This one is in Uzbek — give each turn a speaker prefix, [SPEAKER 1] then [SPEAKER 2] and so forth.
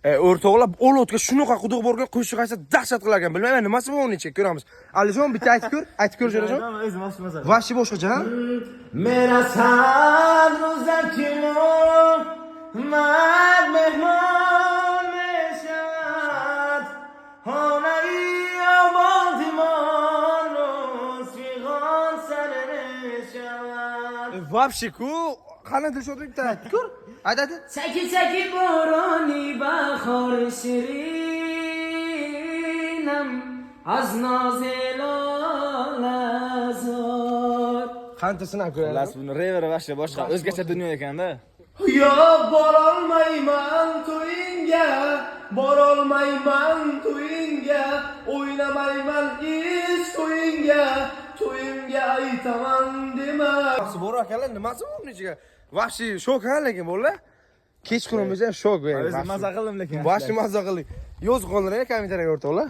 [SPEAKER 1] O'rtoqlar, o'lotga shunaqa quduq borgan qo'shiq aytsa dahshat qilar ekan. Bilmayman nimasi bu o'nichi, ko'ramiz. Alijon bitta aytib ko'r, Jo'rajon.
[SPEAKER 2] O'zim boshqaman.
[SPEAKER 1] Vashi boshqacha.
[SPEAKER 2] Merasan ro'zakimon, mard mehmon meshad. Honai obodimon ro'zg'on sareneshad.
[SPEAKER 1] Вообще ku, qani Dilshod bitta aytib ko'r. Aytadi.
[SPEAKER 2] Chaki chaki boroni bahor shirinam az nozelolazor.
[SPEAKER 1] Qantasini ko'radi.
[SPEAKER 3] Las buni reveri boshqa boshqa o'zgacha dunyo ekanda.
[SPEAKER 2] Yo'q, borolmayman to'yingga, borolmayman to'yingga, o'ynamayman ish to'yingga, to'yimga aytaman dema.
[SPEAKER 1] Bor akalar, nimasi bu ichiga? Vashi shok ha lekin bo'lar. Kechqurun bo'lsa shok
[SPEAKER 3] O'zim maza qildim lekin.
[SPEAKER 1] Vashi mazza qildik. Yoz qoldiring kommentariyga o'rtoqlar.